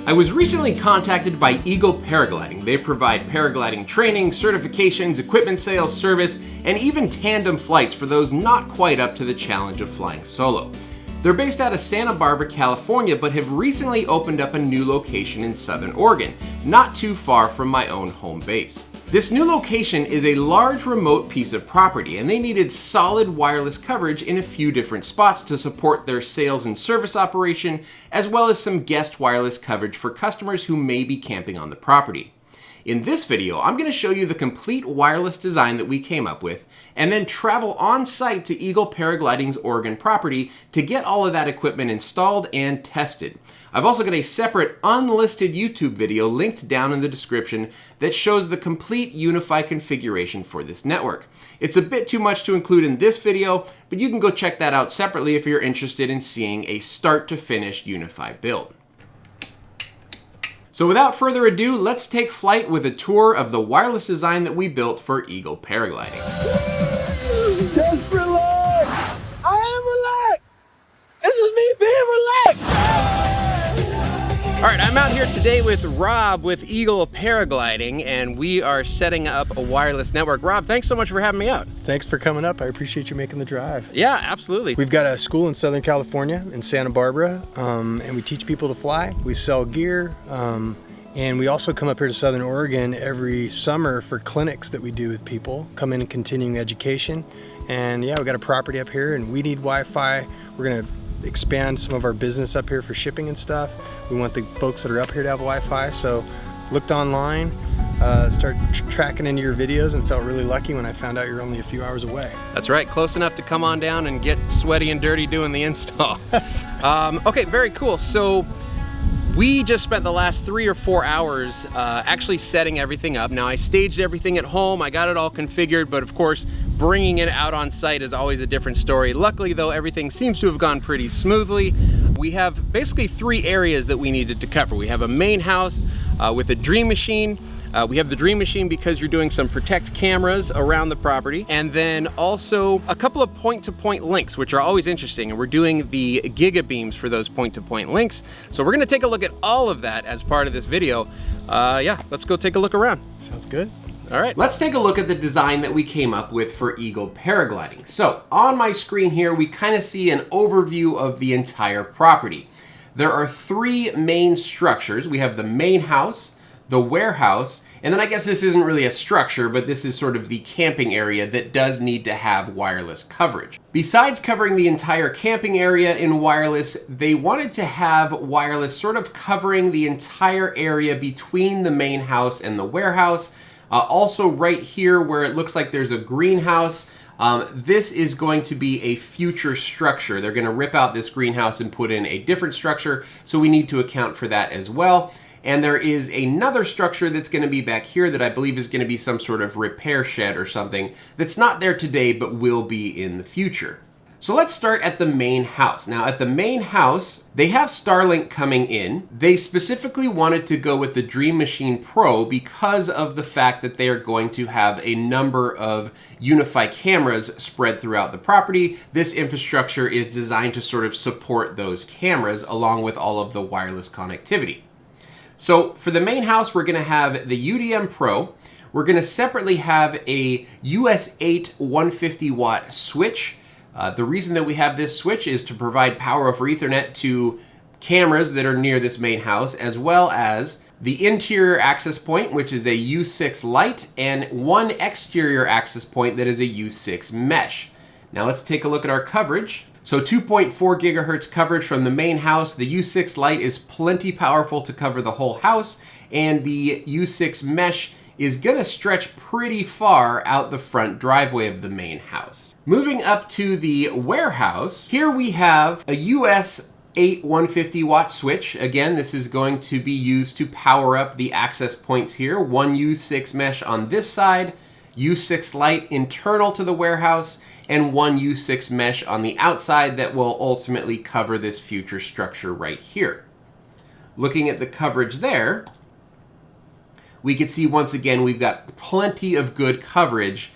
I was recently contacted by Eagle Paragliding. They provide paragliding training, certifications, equipment sales, service, and even tandem flights for those not quite up to the challenge of flying solo. They're based out of Santa Barbara, California, but have recently opened up a new location in Southern Oregon, not too far from my own home base. This new location is a large remote piece of property, and they needed solid wireless coverage in a few different spots to support their sales and service operation, as well as some guest wireless coverage for customers who may be camping on the property. In this video, I'm going to show you the complete wireless design that we came up with, and then travel on site to Eagle Paragliding's Oregon property to get all of that equipment installed and tested. I've also got a separate unlisted YouTube video linked down in the description that shows the complete UniFi configuration for this network. It's a bit too much to include in this video, but you can go check that out separately if you're interested in seeing a start to finish UniFi build. So without further ado, let's take flight with a tour of the wireless design that we built for Eagle Paragliding. Just relax. I am relaxed. This is me being relaxed. All right, I'm out here today with Rob with Eagle Paragliding, and we are setting up a wireless network. Rob, thanks so much for having me out. Thanks for coming up. I appreciate you making the drive. Yeah, absolutely. We've got a school in Southern California, in Santa Barbara, and we teach people to fly. We sell gear, and we also come up here to Southern Oregon every summer for clinics that we do with people, come in and continuing education. And yeah, we got a property up here, and we need Wi-Fi. We're gonna expand some of our business up here for shipping and stuff. We want the folks that are up here to have Wi-Fi, so looked online, started tracking into your videos, and felt really lucky when I found out you're only a few hours away. That's right, close enough to come on down and get sweaty and dirty doing the install. Okay, very cool. So we just spent the last 3 or 4 hours actually setting everything up. Now, I staged everything at home, I got it all configured, but of course, bringing it out on site is always a different story. Luckily though, everything seems to have gone pretty smoothly. We have basically 3 areas that we needed to cover. We have a main house with a Dream Machine. We have the Dream Machine because you're doing some protect cameras around the property, and then also a couple of point-to-point links, which are always interesting, and we're doing the Giga Beams for those point-to-point links. So we're gonna take a look at all of that as part of this video. Yeah, let's go take a look around. Sounds good. All right, let's take a look at the design that we came up with for Eagle Paragliding. So on my screen here, we kind of see an overview of the entire property. There are 3 main structures. We have the main house, the warehouse, and then I guess this isn't really a structure, but this is sort of the camping area that does need to have wireless coverage. Besides covering the entire camping area in wireless, they wanted to have wireless sort of covering the entire area between the main house and the warehouse. Also right here where it looks like there's a greenhouse, this is going to be a future structure. They're gonna rip out this greenhouse and put in a different structure, so we need to account for that as well. And there is another structure that's gonna be back here that I believe is gonna be some sort of repair shed or something that's not there today but will be in the future. So let's start at the main house. Now at the main house, they have Starlink coming in. They specifically wanted to go with the Dream Machine Pro because of the fact that they are going to have a number of UniFi cameras spread throughout the property. This infrastructure is designed to sort of support those cameras along with all of the wireless connectivity. So for the main house, we're gonna have the UDM Pro. We're gonna separately have a US 8 150 watt switch. The reason that we have this switch is to provide power over Ethernet to cameras that are near this main house, as well as the interior access point, which is a U6 Lite, and one exterior access point that is a U6 Mesh. Now let's take a look at our coverage. So 2.4 gigahertz coverage from the main house. The U6 Lite is plenty powerful to cover the whole house, and the U6 Mesh is gonna stretch pretty far out the front driveway of the main house. Moving up to the warehouse, here we have a US 8 150 watt switch. Again, this is going to be used to power up the access points here. One U6 Mesh on this side, U6 Lite internal to the warehouse, and one U6 Mesh on the outside that will ultimately cover this future structure right here. Looking at the coverage there, we can see once again we've got plenty of good coverage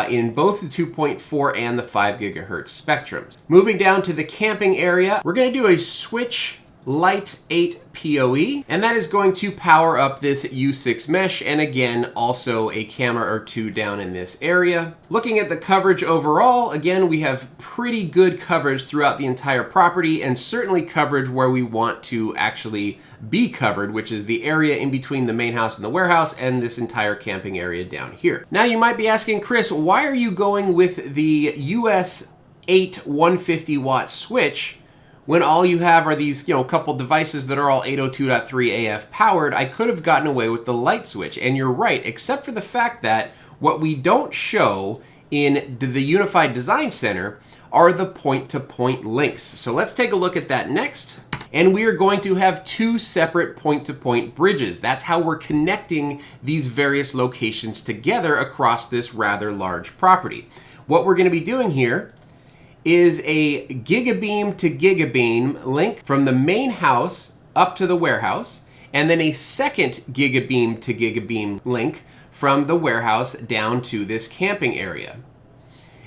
in both the 2.4 and the 5 gigahertz spectrums. Moving down to the camping area, we're going to do a switch light 8 PoE, and that is going to power up this U6 mesh, and again, also a camera or two down in this area. Looking at the coverage overall, again, we have pretty good coverage throughout the entire property, and certainly coverage where we want to actually be covered, which is the area in between the main house and the warehouse, and this entire camping area down here. Now you might be asking, Chris, why are you going with the US 8 150 watt switch when all you have are these, couple devices that are all 802.3 AF powered? I could have gotten away with the light switch. And you're right, except for the fact that what we don't show in the Unified Design Center are the point-to-point links. So let's take a look at that next. And we are going to have two separate point-to-point bridges. That's how we're connecting these various locations together across this rather large property. What we're going to be doing here is a gigabeam to gigabeam link from the main house up to the warehouse, and then a second gigabeam to gigabeam link from the warehouse down to this camping area.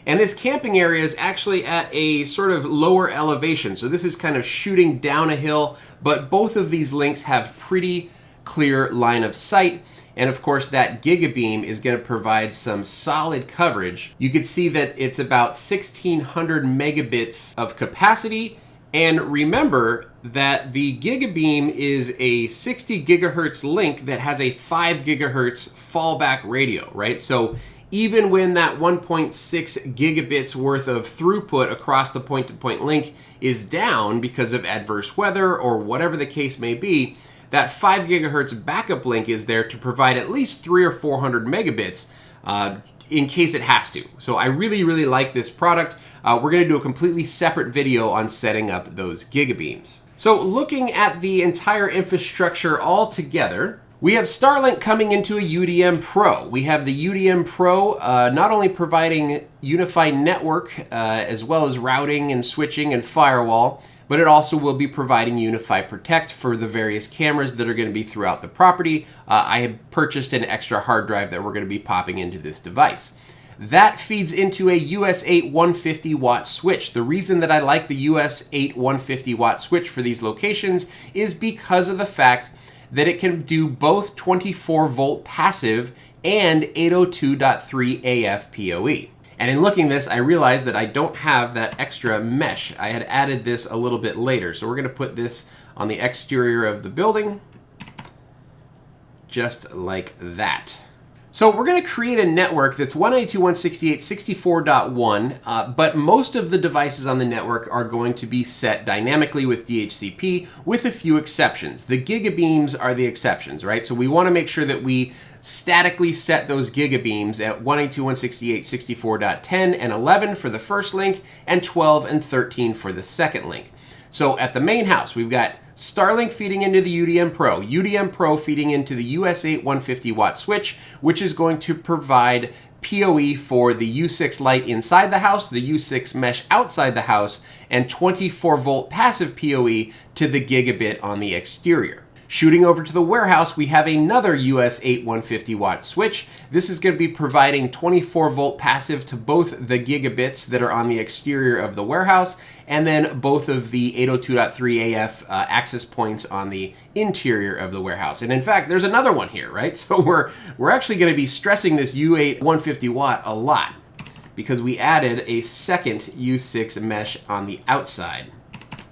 And this camping area is actually at a sort of lower elevation, so this is kind of shooting down a hill, but both of these links have pretty clear line of sight. And of course, that gigabeam is going to provide some solid coverage. You can see that it's about 1600 megabits of capacity. And remember that the gigabeam is a 60 gigahertz link that has a 5 gigahertz fallback radio, right? So even when that 1.6 gigabits worth of throughput across the point-to-point link is down because of adverse weather or whatever the case may be, that 5 gigahertz backup link is there to provide at least 300 or 400 megabits in case it has to. So I really, really like this product. We're going to do a completely separate video on setting up those gigabeams. So looking at the entire infrastructure all together, we have Starlink coming into a UDM Pro. We have the UDM Pro not only providing unified network as well as routing and switching and firewall, but it also will be providing UniFi Protect for the various cameras that are going to be throughout the property. I have purchased an extra hard drive that we're going to be popping into this device. That feeds into a US 8 150 watt switch. The reason that I like the US 8 150 watt switch for these locations is because of the fact that it can do both 24 volt passive and 802.3 AF PoE. And in looking at this, I realized that I don't have that extra mesh. I had added this a little bit later. So we're going to put this on the exterior of the building, just like that. So we're going to create a network that's 192.168.64.1, but most of the devices on the network are going to be set dynamically with DHCP, with a few exceptions. The gigabeams are the exceptions, right? So we want to make sure that we statically set those gigabeams at 192.168.64.10 and 11 for the first link, and 12 and 13 for the second link. So at the main house, we've got Starlink feeding into the UDM Pro feeding into the US 8 150 watt switch, which is going to provide PoE for the U6 light inside the house, the U6 mesh outside the house, and 24 volt passive PoE to the gigabit on the exterior. Shooting over to the warehouse, we have another US 8 150 watt switch. This is going to be providing 24 volt passive to both the gigabits that are on the exterior of the warehouse, and then both of the 802.3 AF access points on the interior of the warehouse. And in fact, there's another one here, right? So we're actually going to be stressing this U8 150 watt a lot because we added a second U6 mesh on the outside.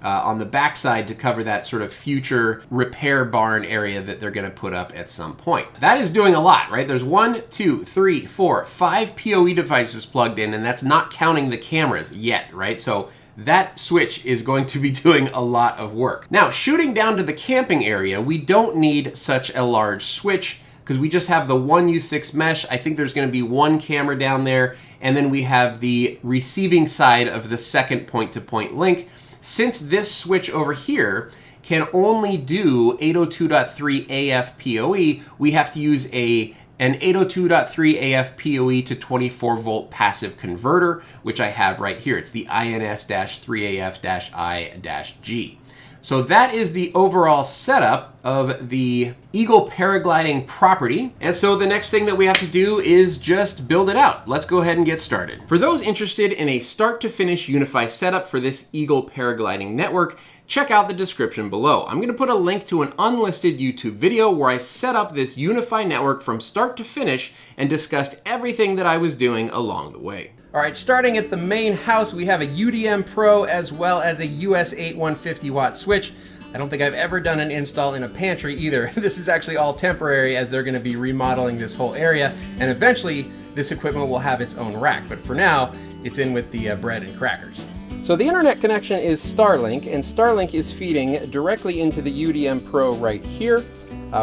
On the backside to cover that sort of future repair barn area that they're going to put up at some point. That is doing a lot, right? There's 1, 2, 3, 4, 5 PoE devices plugged in, and that's not counting the cameras yet, right? So that switch is going to be doing a lot of work. Now, shooting down to the camping area, we don't need such a large switch because we just have the one U6 mesh. I think there's going to be one camera down there, and then we have the receiving side of the second point-to-point link. Since this switch over here can only do 802.3 AF PoE, we have to use an 802.3 AF PoE to 24 volt passive converter, which I have right here. It's the INS-3AF-I-G. So that is the overall setup of the Eagle Paragliding property. And so the next thing that we have to do is just build it out. Let's go ahead and get started. For those interested in a start to finish UniFi setup for this Eagle Paragliding network, check out the description below. I'm going to put a link to an unlisted YouTube video where I set up this Wi-Fi network from start to finish and discussed everything that I was doing along the way. All right, starting at the main house, we have a UDM Pro as well as a US8 150 watt switch. I don't think I've ever done an install in a pantry either. This is actually all temporary as they're going to be remodeling this whole area, and eventually this equipment will have its own rack, but for now it's in with the bread and crackers. So the internet connection is Starlink, and Starlink is feeding directly into the UDM Pro right here.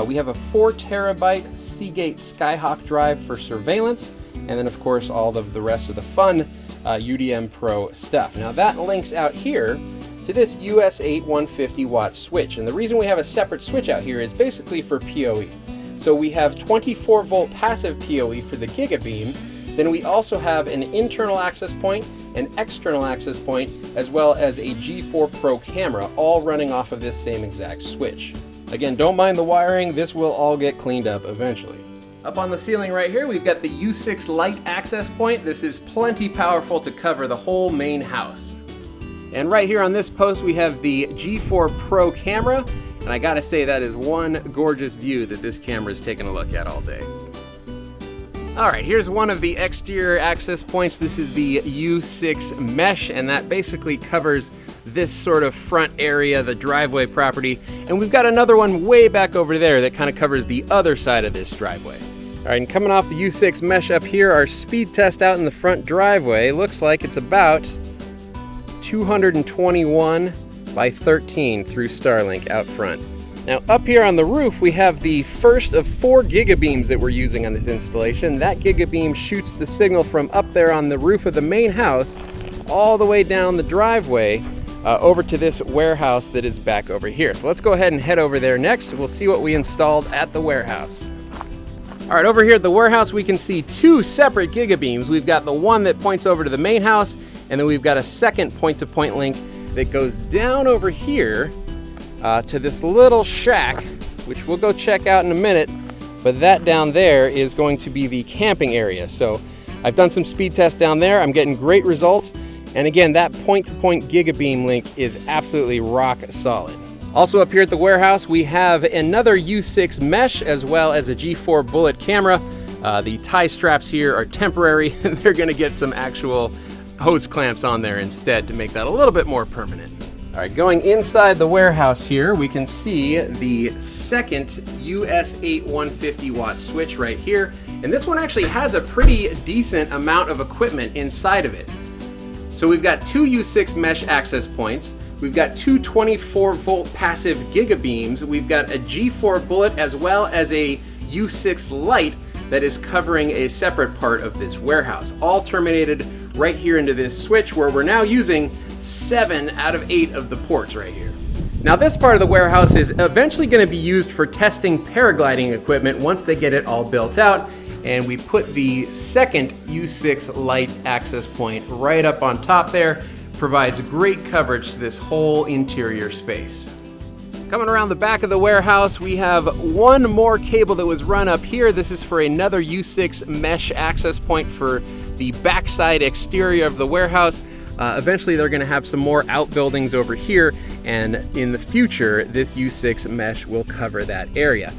We have a 4 terabyte Seagate Skyhawk drive for surveillance, and then of course all of the rest of the fun UDM Pro stuff. Now that links out here to this US8 150 watt switch, and the reason we have a separate switch out here is basically for PoE. So we have 24 volt passive PoE for the Gigabeam, then we also have an internal access point, an external access point, as well as a G4 Pro camera, all running off of this same exact switch. Again, don't mind the wiring, this will all get cleaned up eventually. Up on the ceiling right here, we've got the U6 Lite access point. This is plenty powerful to cover the whole main house. And right here on this post, we have the G4 Pro camera, and I gotta say that is one gorgeous view that this camera is taking a look at all day. All right, here's one of the exterior access points. This is the U6 mesh, and that basically covers this sort of front area, the driveway property. And we've got another one way back over there that kind of covers the other side of this driveway. All right, and coming off the U6 mesh up here, our speed test out in the front driveway looks like it's about 221 by 13 through Starlink out front. Now up here on the roof, we have the first of 4 gigabeams that we're using on this installation. That gigabeam shoots the signal from up there on the roof of the main house all the way down the driveway over to this warehouse that is back over here. So let's go ahead and head over there next. We'll see what we installed at the warehouse. All right, over here at the warehouse, we can see 2 separate gigabeams. We've got the one that points over to the main house, and then we've got a second point-to-point link that goes down over here to this little shack, which we'll go check out in a minute, but that down there is going to be the camping area. So I've done some speed tests down there. I'm getting great results. And again, that point-to-point gigabeam link is absolutely rock solid. Also up here at the warehouse, we have another U6 mesh as well as a G4 bullet camera. The tie straps here are temporary. They're gonna get some actual hose clamps on there instead to make that a little bit more permanent. All right, going inside the warehouse here, we can see the second US8 150 watt switch right here. And this one actually has a pretty decent amount of equipment inside of it. So we've got 2 U6 mesh access points. We've got 2 24 volt passive gigabeams. We've got a G4 bullet as well as a U6 Lite that is covering a separate part of this warehouse, all terminated right here into this switch where we're now using 7 out of 8 of the ports right here. Now this part of the warehouse is eventually going to be used for testing paragliding equipment once they get it all built out, and we put the second U6 Lite access point right up on top there. Provides great coverage to this whole interior space. Coming around the back of the warehouse, we have one more cable that was run up here. This is for another U6 mesh access point for the backside exterior of the warehouse. Eventually they're gonna have some more outbuildings over here, and in the future, this U6 mesh will cover that area.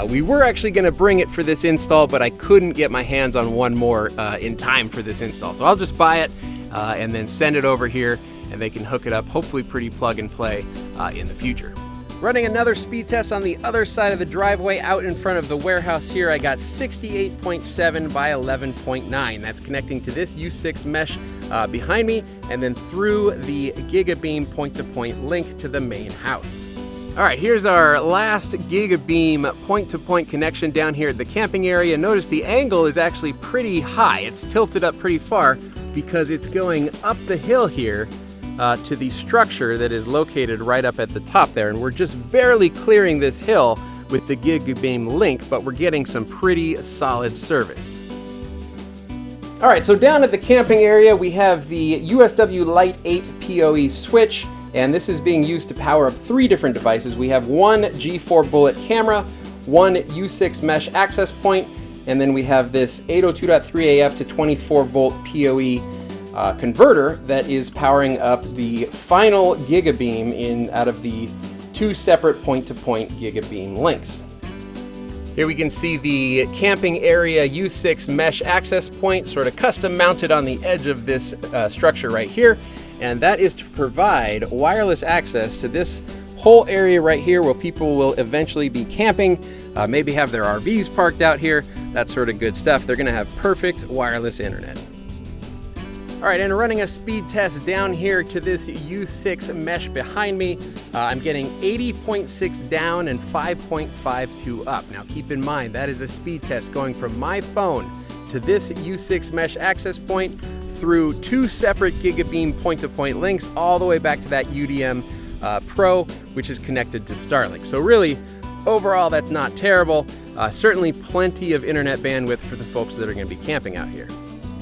We were actually gonna bring it for this install, but I couldn't get my hands on one more in time for this install. So I'll just buy it and then send it over here, and they can hook it up, hopefully pretty plug and play in the future. Running another speed test on the other side of the driveway out in front of the warehouse here, I got 68.7 by 11.9. That's connecting to this U6 mesh behind me, and then through the Gigabeam point-to-point link to the main house. All right, here's our last Gigabeam point-to-point connection down here at the camping area. Notice the angle is actually pretty high. It's tilted up pretty far because it's going up the hill here to the structure that is located right up at the top there. And we're just barely clearing this hill with the Gigabeam link, but we're getting some pretty solid service. All right, so down at the camping area, we have the USW Lite 8 PoE switch, and this is being used to power up 3 different devices. We have one G4 bullet camera, one U6 mesh access point, and then we have this 802.3 AF to 24 volt PoE converter that is powering up the final gigabeam out of the 2 separate point-to-point gigabeam links. Here we can see the camping area U6 mesh access point, sort of custom mounted on the edge of this structure right here. And that is to provide wireless access to this whole area right here where people will eventually be camping, maybe have their RVs parked out here, that sort of good stuff. They're gonna have perfect wireless internet. All right, and running a speed test down here to this U6 mesh behind me, I'm getting 80.6 down and 5.52 up. Now keep in mind, that is a speed test going from my phone to this U6 mesh access point through 2 separate gigabeam point-to-point links all the way back to that UDM Pro, which is connected to Starlink. So really, overall, that's not terrible. Certainly plenty of internet bandwidth for the folks that are gonna be camping out here.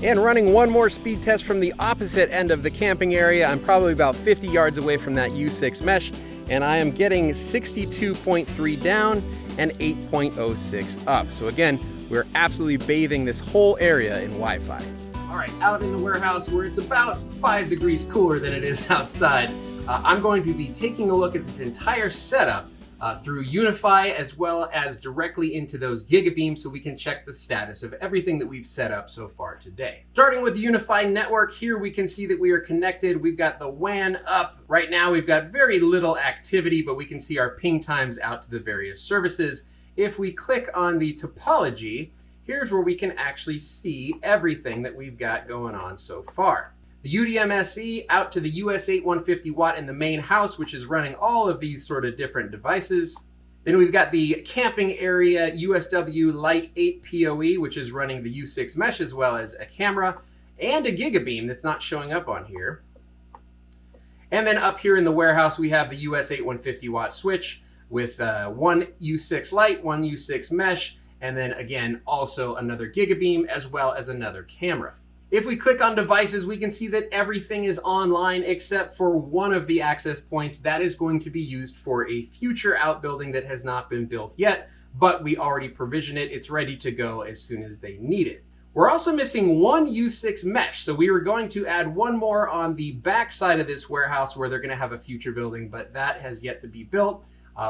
And running one more speed test from the opposite end of the camping area, I'm probably about 50 yards away from that U6 mesh, and I am getting 62.3 down and 8.06 up. So again, we're absolutely bathing this whole area in Wi-Fi. All right, out in the warehouse where it's about 5 degrees cooler than it is outside, I'm going to be taking a look at this entire setup through UniFi as well as directly into those gigabeams so we can check the status of everything that we've set up so far today. Starting with the UniFi network, here we can see that we are connected. We've got the WAN up. Right now we've got very little activity, but we can see our ping times out to the various services. If we click on the topology, here's where we can actually see everything that we've got going on so far. The UDM SE out to the US8 150 watt in the main house, which is running all of these sort of different devices. Then we've got the camping area USW Lite 8 PoE, which is running the U6 mesh as well as a camera and a gigabeam that's not showing up on here. And then up here in the warehouse, we have the US8 150 watt switch with one U6 Lite, one U6 mesh, and then again, also another gigabeam as well as another camera. If we click on devices, we can see that everything is online except for one of the access points that is going to be used for a future outbuilding that has not been built yet, but we already provisioned it. It's ready to go as soon as they need it. We're also missing one U6 mesh, so we were going to add one more on the back side of this warehouse where they're going to have a future building, but that has yet to be built.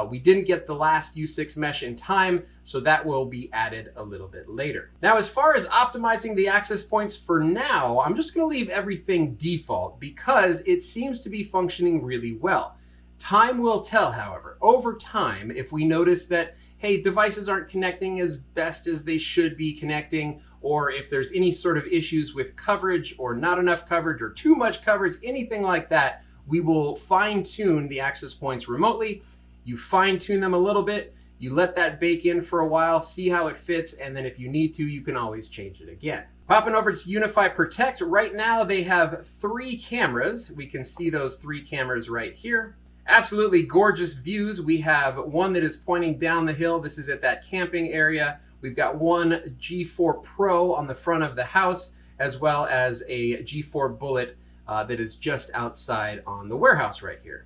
We didn't get the last U6 mesh in time, so that will be added a little bit later. Now, as far as optimizing the access points for now, I'm just going to leave everything default because it seems to be functioning really well. Time will tell, however. Over time, if we notice that, hey, devices aren't connecting as best as they should be connecting, or if there's any sort of issues with coverage or not enough coverage or too much coverage, anything like that, we will fine-tune the access points remotely. You fine-tune them a little bit, you let that bake in for a while, see how it fits, and then if you need to, you can always change it again. Popping over to UniFi Protect, right now they have 3 cameras. We can see those 3 cameras right here. Absolutely gorgeous views. We have one that is pointing down the hill. This is at that camping area. We've got one G4 Pro on the front of the house, as well as a G4 Bullet that is just outside on the warehouse right here.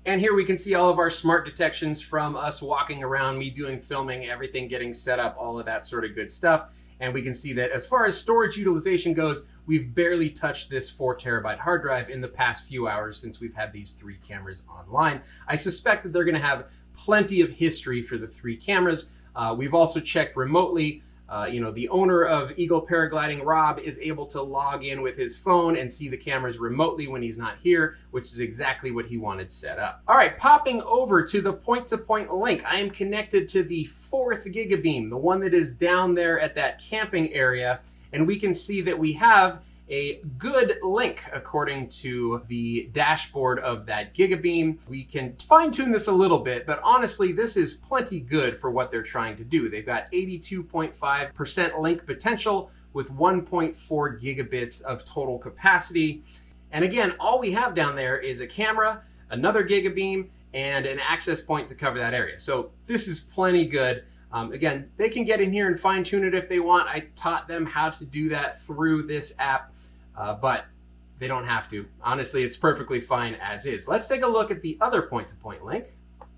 And here we can see all of our smart detections from us walking around, me doing filming, everything getting set up, all of that sort of good stuff. And we can see that as far as storage utilization goes, we've barely touched this 4 terabyte hard drive in the past few hours since we've had these 3 cameras online. I suspect that they're going to have plenty of history for the 3 cameras. We've also checked remotely. The owner of Eagle Paragliding, Rob, is able to log in with his phone and see the cameras remotely when he's not here, which is exactly what he wanted set up. All right, popping over to the point-to-point link. I am connected to the 4th gigabeam, the one that is down there at that camping area, and we can see that we have a good link according to the dashboard of that gigabeam. We can fine-tune this a little bit, but honestly, this is plenty good for what they're trying to do. They've got 82.5% link potential with 1.4 gigabits of total capacity. And again, all we have down there is a camera, another gigabeam, and an access point to cover that area. So this is plenty good. Again, they can get in here and fine-tune it if they want. I taught them how to do that through this app. But they don't have to. Honestly, it's perfectly fine as is. Let's take a look at the other point-to-point link.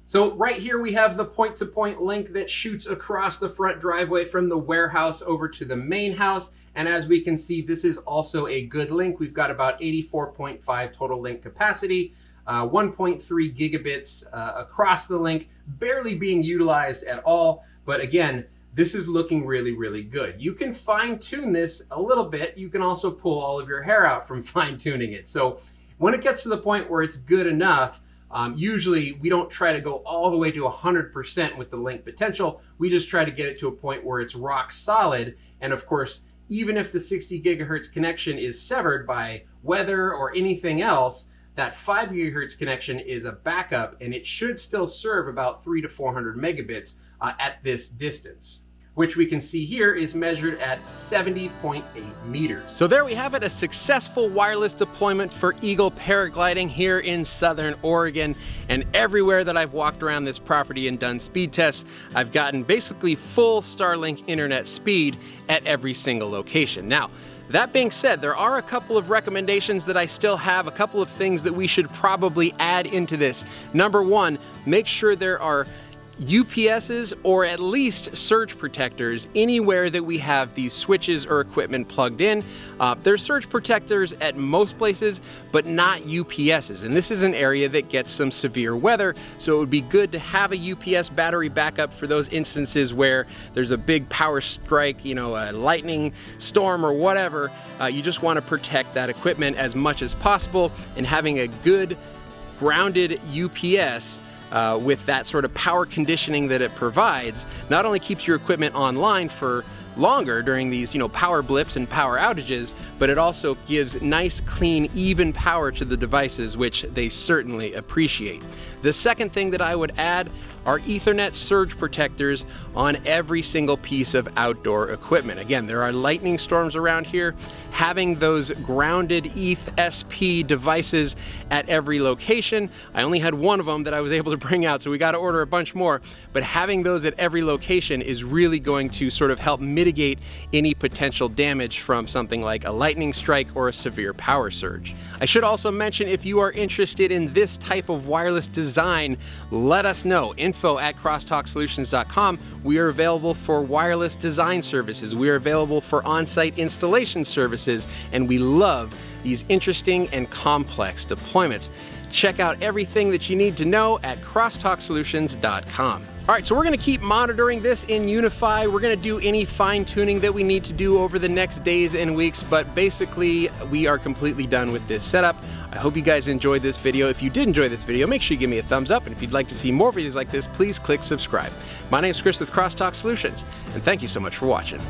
So right here we have the point-to-point link that shoots across the front driveway from the warehouse over to the main house. And as we can see, this is also a good link. We've got about 84.5 total link capacity, 1.3 gigabits across the link, barely being utilized at all. But again, this is looking really, really good. You can fine tune this a little bit. You can also pull all of your hair out from fine tuning it. So when it gets to the point where it's good enough, usually we don't try to go all the way to 100% with the link potential. We just try to get it to a point where it's rock solid. And of course, even if the 60 gigahertz connection is severed by weather or anything else, that 5 gigahertz connection is a backup, and it should still serve about 300 to 400 megabits at this distance, which we can see here is measured at 70.8 meters. So there we have it, a successful wireless deployment for Eagle Paragliding here in Southern Oregon. And everywhere that I've walked around this property and done speed tests, I've gotten basically full Starlink internet speed at every single location. Now, that being said, there are a couple of recommendations that I still have, a couple of things that we should probably add into this. Number one, make sure there are UPSs or at least surge protectors anywhere that we have these switches or equipment plugged in. There's surge protectors at most places, but not UPSs. And this is an area that gets some severe weather, so it would be good to have a UPS battery backup for those instances where there's a big power strike, you know, a lightning storm or whatever. You just want to protect that equipment as much as possible, and having a good grounded UPS with that sort of power conditioning that it provides, not only keeps your equipment online for longer during these, you know, power blips and power outages, but it also gives nice, clean, even power to the devices, which they certainly appreciate. The second thing that I would add are Ethernet surge protectors on every single piece of outdoor equipment. Again, there are lightning storms around here. Having those grounded ETH SP devices at every location, I only had one of them that I was able to bring out, so we got to order a bunch more, but having those at every location is really going to sort of help mitigate any potential damage from something like a lightning strike or a severe power surge. I should also mention, if you are interested in this type of wireless design, let us know. info@crosstalksolutions.com. We are available for wireless design services. We are available for on-site installation services, and we love these interesting and complex deployments. Check out everything that you need to know at crosstalksolutions.com. All right, so we're gonna keep monitoring this in Unify. We're gonna do any fine tuning that we need to do over the next days and weeks, but basically we are completely done with this setup. I hope you guys enjoyed this video. If you did enjoy this video, make sure you give me a thumbs up, and if you'd like to see more videos like this, please click subscribe. My name's Chris with Crosstalk Solutions, and thank you so much for watching.